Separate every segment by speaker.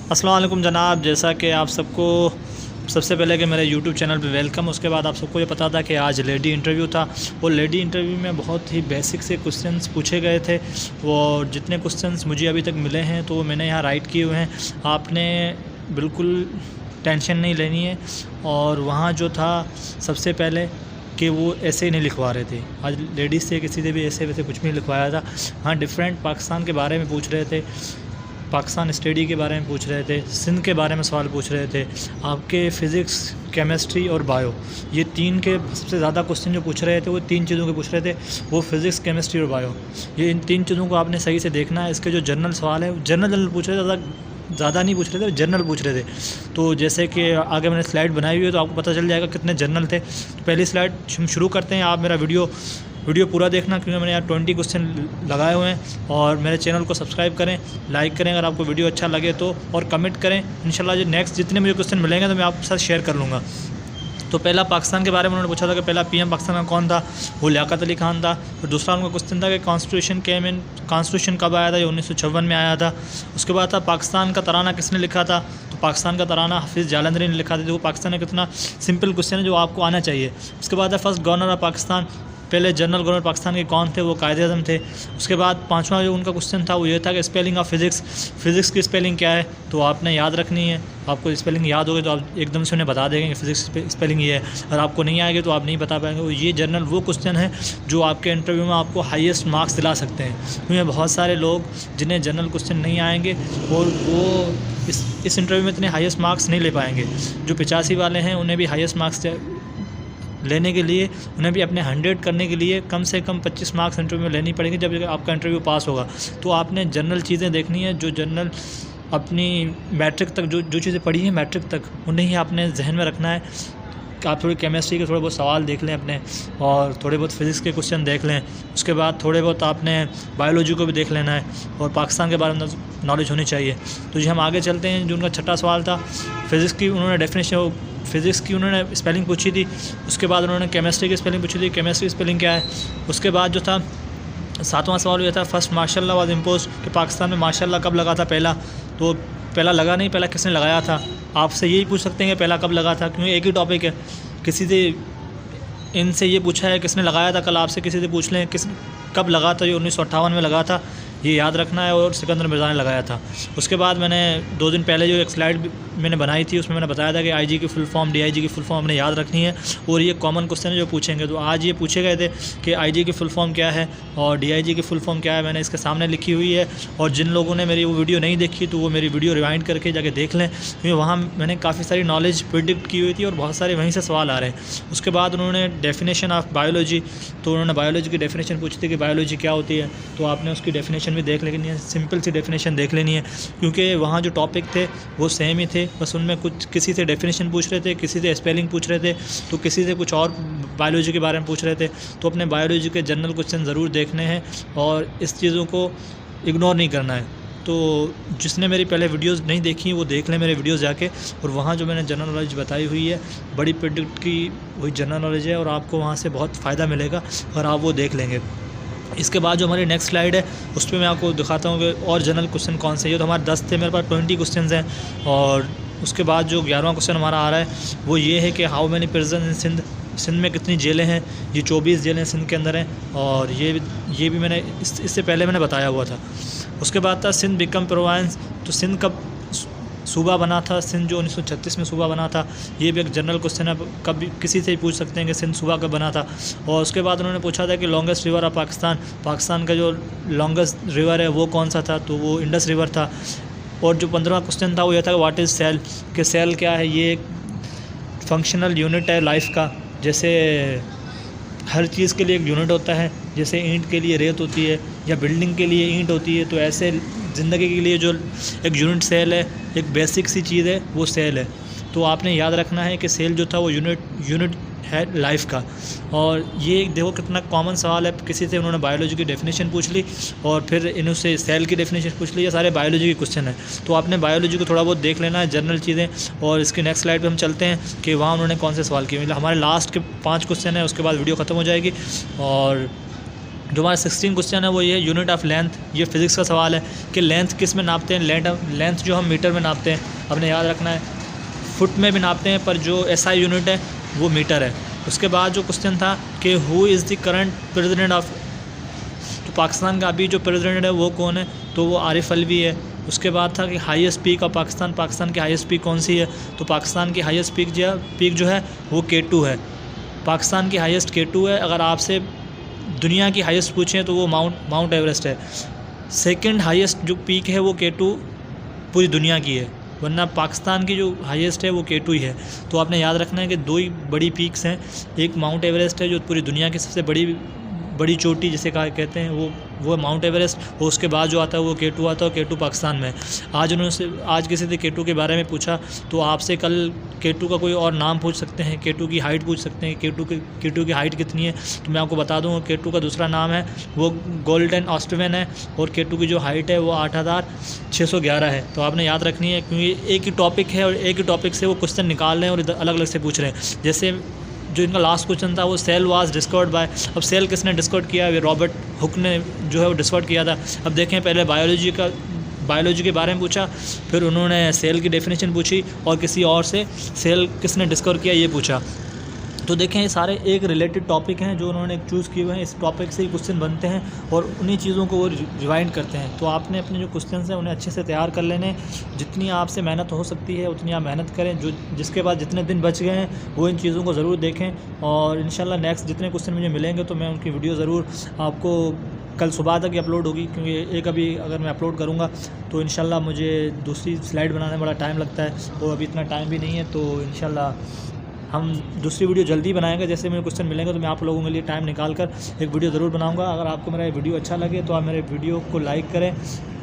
Speaker 1: अस्सलाम वालेकुम जनाब। जैसा कि आप सबको सबसे पहले कि मेरे यूट्यूब चैनल पे वेलकम। उसके बाद आप सबको ये पता था कि आज लेडी इंटरव्यू था। वो लेडी इंटरव्यू में बहुत ही बेसिक से क्वेश्चंस पूछे गए थे। वो जितने क्वेश्चंस मुझे अभी तक मिले हैं तो वो मैंने यहाँ राइट किए हुए हैं। आपने बिल्कुल टेंशन नहीं लेनी है। और वहाँ जो था सबसे पहले कि वो ऐसे ही नहीं लिखवा रहे थे। आज लेडीज़ से किसी से भी ऐसे वैसे कुछ भी नहीं लिखवाया था। हाँ, डिफरेंट पाकिस्तान के बारे में पूछ रहे थे, पाकिस्तान स्टडी के बारे में पूछ रहे थे, सिंध के बारे में सवाल पूछ रहे थे, आपके फ़िज़िक्स, केमिस्ट्री और बायो, ये तीन के सबसे ज़्यादा क्वेश्चन जो पूछ रहे थे वो तीन चीज़ों के पूछ रहे थे। वो फ़िज़िक्स, केमिस्ट्री और बायो, ये इन तीन चीज़ों को आपने सही से देखना है। इसके जो जनरल सवाल है जनरल पूछ रहे थे, ज़्यादा नहीं पूछ रहे थे, जनरल पूछ रहे थे। तो जैसे कि आगे मैंने स्लाइड बनाई हुई है तो आपको पता चल जाएगा कितने जनरल थे। तो पहली स्लाइड हम शुरू करते हैं। आप मेरा वीडियो पूरा देखना, क्योंकि मैंने यहाँ 20 क्वेश्चन लगाए हुए हैं। और मेरे चैनल को सब्सक्राइब करें, लाइक करें अगर आपको वीडियो अच्छा लगे तो, और कमेंट करें। इंशाल्लाह जो नेक्स्ट जितने मुझे क्वेश्चन मिलेंगे तो मैं आपके साथ शेयर कर लूँगा। तो पहला पाकिस्तान के बारे में उन्होंने पूछा था कि पहला पीएम पाकिस्तान का कौन था, वो लियाकत अली खान था। और दूसरा उनका क्वेश्चन था कि कॉन्स्टिट्यूशन कब आया था, ये 1956 में आया था। उसके बाद था पाकिस्तान का तराना किसने लिखा था, तो पाकिस्तान का तराना हफीज़ जालंधरी ने लिखा था। जो पाकिस्तान में कितना सिंपल क्वेश्चन है जो आपको आना चाहिए। उसके बाद है फर्स्ट गवर्नर ऑफ पाकिस्तान, पहले जनरल गवर्नर पाकिस्तान के कौन थे, वो कायदे-ए-आज़म थे। उसके बाद पांचवा जो उनका क्वेश्चन था वो ये था कि स्पेलिंग ऑफ फ़िज़िक्स की स्पेलिंग क्या है, तो आपने याद रखनी है। आपको स्पेलिंग याद होगी तो आप एकदम से उन्हें बता देंगे कि फ़िज़िक्स स्पेलिंग ये है। और आपको नहीं आएगी तो आप नहीं बता पाएंगे। ये जनरल वो क्वेश्चन है जो आपके इंटरव्यू में आपको हाईएस्ट मार्क्स दिला सकते हैं, क्योंकि बहुत सारे लोग जिन्हें जनरल क्वेश्चन नहीं आएंगे और वो इस इंटरव्यू में इतने हाईएस्ट मार्क्स नहीं ले पाएंगे। जो 85 वाले हैं उन्हें भी हाईएस्ट मार्क्स लेने के लिए, उन्हें भी अपने 100 करने के लिए कम से कम 25 मार्क्स इंटरव्यू में लेनी पड़ेंगी जब आपका इंटरव्यू पास होगा। तो आपने जनरल चीज़ें देखनी है, जो जनरल अपनी मैट्रिक तक जो चीज़ें पढ़ी हैं मैट्रिक तक, उन्हें ही आपने जहन में रखना है। आप थोड़ी केमिस्ट्री के थोड़े बहुत सवाल देख लें अपने, और थोड़े बहुत फिज़िक्स के क्वेश्चन देख लें। उसके बाद थोड़े बहुत आपने बायोलॉजी को भी देख लेना है, और पाकिस्तान के बारे में नॉलेज होनी चाहिए। तो जी हम आगे चलते हैं। जो उनका छठा सवाल था फ़िज़िक्स की, उन्होंने डेफिनेशन फ़िज़िक्स की उन्होंने स्पेलिंग पूछी थी। उसके बाद उन्होंने केमिस्ट्री की स्पेलिंग पूछी थी, केमिस्ट्री स्पेलिंग क्या है। उसके बाद जो था सातवां सवाल ये था first martial law was impose, कि पाकिस्तान में मार्शल लॉ कब लगा था पहला। तो पहला लगा नहीं, पहला किसने लगाया था। आपसे यही पूछ सकते हैं कि पहला कब लगा था, क्योंकि एक ही टॉपिक है। किसी से इनसे ये पूछा है किसने लगाया था, कल आपसे किसी से पूछ लें किस कब लगा था, ये 1958 में लगा था, ये याद रखना है। और सिकंदर मिर्ज़ा ने लगाया था। उसके बाद मैंने 2 दिन पहले जो एक स्लाइड मैंने बनाई थी उसमें मैंने बताया था कि आईजी की फुल फॉर्म, डीआईजी की फुल फॉर्म हमने याद रखनी है। और ये कॉमन क्वेश्चन है जो पूछेंगे। तो आज ये पूछे गए थे कि आईजी की फुल फॉर्म क्या है और डीआईजी की फुल फॉर्म क्या है, मैंने इसके सामने लिखी हुई है। और जिन लोगों ने मेरी वो वीडियो नहीं देखी तो वो मेरी वीडियो रिवाइंड करके जाके देख लें, क्योंकि वहाँ मैंने काफ़ी सारी नॉलेज प्रिडिक्ट की हुई थी और बहुत सारे वहीं से सवाल आ रहे हैं। उसके बाद उन्होंने डेफिनेशन ऑफ बायोलॉजी, तो उन्होंने बायोलॉजी की डेफिनेशन पूछी थी कि बायोलॉजी क्या होती है, तो आपने उसकी डेफिनेशन भी देख लेनी है, सिंपल सी डेफिनेशन देख लेनी है। क्योंकि वहाँ जो टॉपिक थे वो सेम ही थे, बस उनमें कुछ किसी से डेफिनेशन पूछ रहे थे, किसी से स्पेलिंग पूछ रहे थे, तो किसी से कुछ और बायोलॉजी के बारे में पूछ रहे थे। तो अपने बायोलॉजी के जनरल क्वेश्चन ज़रूर देखने हैं और इस चीज़ों को इग्नोर नहीं करना है। तो जिसने मेरी पहले वीडियोस नहीं देखी वो देख लें मेरे वीडियोस जाके, और वहाँ जो मैंने जनरल नॉलेज बताई हुई है बड़ी प्रेडिक्ट की वही जनरल नॉलेज है, और आपको वहाँ से बहुत फ़ायदा मिलेगा और आप वो देख लेंगे। इसके बाद जो हमारी नेक्स्ट स्लाइड है उस पर मैं आपको दिखाता हूँ कि और जनरल क्वेश्चन कौन से। ये तो हमारे 10 थे, मेरे पास 20 क्वेश्चन हैं। और उसके बाद जो 11वां क्वेश्चन हमारा आ रहा है वो ये है कि हाउ मैनी प्रिजन इन सिंध में कितनी जेलें हैं। ये 24 जेलें सिंध के अंदर हैं, और ये भी मैंने इससे पहले मैंने बताया हुआ था। उसके बाद था सिंध बिकम प्रोविंस, तो सिंध कब सूबा बना था। सिंध जो 1936 में सूबा बना था, ये भी एक जनरल क्वेश्चन है, कभी किसी से ही पूछ सकते हैं कि सिंध सूबा कब बना था। और उसके बाद उन्होंने पूछा था कि लॉन्गेस्ट रिवर ऑफ पाकिस्तान का जो लॉन्गेस्ट रिवर है वो कौन सा था, तो वो इंडस रिवर था। और जो 15वां क्वेश्चन था वो यह था कि व्हाट इज़ सेल, कि सेल क्या है। ये एक फंक्शनल यूनिट है लाइफ का। जैसे हर चीज़ के लिए एक यूनिट होता है, जैसे ईंट के लिए रेत होती है या बिल्डिंग के लिए ईंट होती है, तो ऐसे ज़िंदगी के लिए जो एक यूनिट सेल है, एक बेसिक सी चीज़ है, वो सेल है। तो आपने याद रखना है कि सेल जो था वो यूनिट है लाइफ का। और ये देखो कितना कॉमन सवाल है। किसी से उन्होंने बायोलॉजी की डेफिनेशन पूछ ली और फिर इनसे सेल की डेफिनेशन पूछ ली, ये सारे बायोलॉजी के क्वेश्चन है। तो आपने बायोलॉजी को थोड़ा बहुत देख लेना है, जनरल चीज़ें। और इसके नेक्स्ट स्लाइड पे हम चलते हैं कि वहाँ उन्होंने कौन से सवाल किए। मतलब हमारे लास्ट के 5 क्वेश्चन है, उसके बाद वीडियो ख़त्म हो जाएगी। और जो हमारा 16 क्वेश्चन है वो ये यूनिट ऑफ लेंथ, ये फिज़िक्स का सवाल है कि लेंथ किस में नापते हैं। लेंथ जो हम मीटर में नापते हैं, आपने याद रखना है। फुट में भी नापते हैं पर जो SI यूनिट है वो मीटर है। उसके बाद जो क्वेश्चन था कि who is the current president of, तो पाकिस्तान का अभी जो प्रेसिडेंट है वो कौन है, तो वो आरिफ अलवी है। उसके बाद था कि highest peak of Pakistan, Pakistan की हाईएस्ट पीक कौन सी है, तो पाकिस्तान की हाईएस्ट पीक जो है वो K2 है। पाकिस्तान की हाईएस्ट K2 है। अगर आपसे दुनिया की हाईएस्ट पूछें तो वो माउंट एवरेस्ट है। सेकंड हाईएस्ट जो पीक है वो K2 पूरी दुनिया की है, वरना पाकिस्तान की जो हाईएस्ट है वो K2 ही है। तो आपने याद रखना है कि दो ही बड़ी पीक्स हैं, एक माउंट एवरेस्ट है जो पूरी दुनिया की सबसे बड़ी चोटी जिसे कहते हैं वो माउंट एवरेस्ट, और उसके बाद जो आता है वो K2 आता है, और K2 पाकिस्तान में। आज किसी से K2 के बारे में पूछा तो आपसे कल K2 का कोई और नाम पूछ सकते हैं, K2 की हाइट पूछ सकते हैं, K2 की हाइट कितनी है, तो मैं आपको बता दूँगा K2 का दूसरा नाम है वो गोल्डन ऑस्ट्रेवन है, और K2 की जो हाइट है वो 8611 है। तो आपने याद रखनी है, क्योंकि एक ही टॉपिक है और एक ही टॉपिक से वो क्वेश्चन निकाल रहे हैं और इधर अलग अलग से पूछ रहे हैं। जैसे जो इनका लास्ट क्वेश्चन था वो सेल वाज डिस्कवर्ड बाय, अब सेल किसने डिस्कवर किया, रॉबर्ट हुक ने जो है वो डिस्कवर किया था। अब देखें, पहले बायोलॉजी के बारे में पूछा, फिर उन्होंने सेल की डेफिनेशन पूछी, और किसी और से सेल किसने डिस्कवर किया ये पूछा। तो देखें, ये सारे एक रिलेटेड टॉपिक हैं जो उन्होंने चूज़ किए हुए हैं, इस टॉपिक से ही क्वेश्चन बनते हैं और उन्हीं चीज़ों को वो रिवाइंड करते हैं। तो आपने अपने जो क्वेश्चन हैं उन्हें अच्छे से तैयार कर लेने, जितनी आपसे मेहनत हो सकती है उतनी आप मेहनत करें। जिसके बाद जितने दिन बच गए हैं वो इन चीज़ों को ज़रूर देखें, और इंशाल्लाह नेक्स्ट जितने क्वेश्चन मुझे मिलेंगे तो मैं उनकी वीडियो ज़रूर आपको कल सुबह तक ही अपलोड होगी, क्योंकि एक अभी अगर मैं अपलोड करूँगा तो इंशाल्लाह मुझे दूसरी स्लाइड बनाने में बड़ा टाइम लगता है, और अभी इतना टाइम भी नहीं है। तो इंशाल्लाह हम दूसरी वीडियो जल्दी बनाएंगे। जैसे मेरे क्वेश्चन मिलेंगे तो मैं आप लोगों के लिए टाइम निकाल कर एक वीडियो ज़रूर बनाऊंगा। अगर आपको मेरा वीडियो अच्छा लगे तो आप मेरे वीडियो को लाइक करें,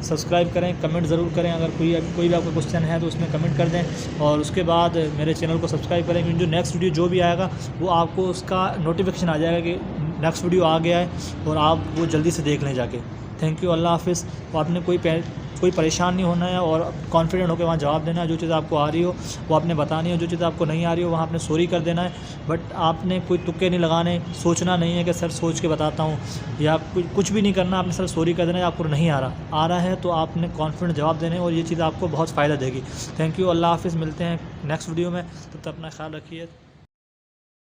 Speaker 1: सब्सक्राइब करें, कमेंट ज़रूर करें। अगर कोई भी आपका क्वेश्चन है तो उसमें कमेंट कर दें, और उसके बाद मेरे चैनल को सब्सक्राइब करें, क्योंकि जो नेक्स्ट वीडियो जो भी आएगा वो आपको उसका नोटिफिकेशन आ जाएगा कि नेक्स्ट वीडियो आ गया है, और आप वो जल्दी से देख लें जाके। थैंक यू, अल्लाह हाफ़िज़। तो आपने कोई परेशान नहीं होना है और कॉन्फिडेंट होकर वहाँ जवाब देना है। जो चीज़ आपको आ रही हो वो आपने बतानी है, जो चीज़ आपको नहीं आ रही हो वहाँ आपने सॉरी कर देना है। बट आपने कोई तुक्के नहीं लगाने, सोचना नहीं है कि सर सोच के बताता हूँ, या कुछ भी नहीं करना। आपने सर सॉरी कर देना है, आपको नहीं आ रहा है तो आपने कॉन्फिडेंट जवाब देने, और ये चीज़ आपको बहुत फ़ायदा देगी। थैंक यू, अल्लाह हाफ़िज़। मिलते हैं नेक्स्ट वीडियो में, तब तक अपना ख्याल रखिए।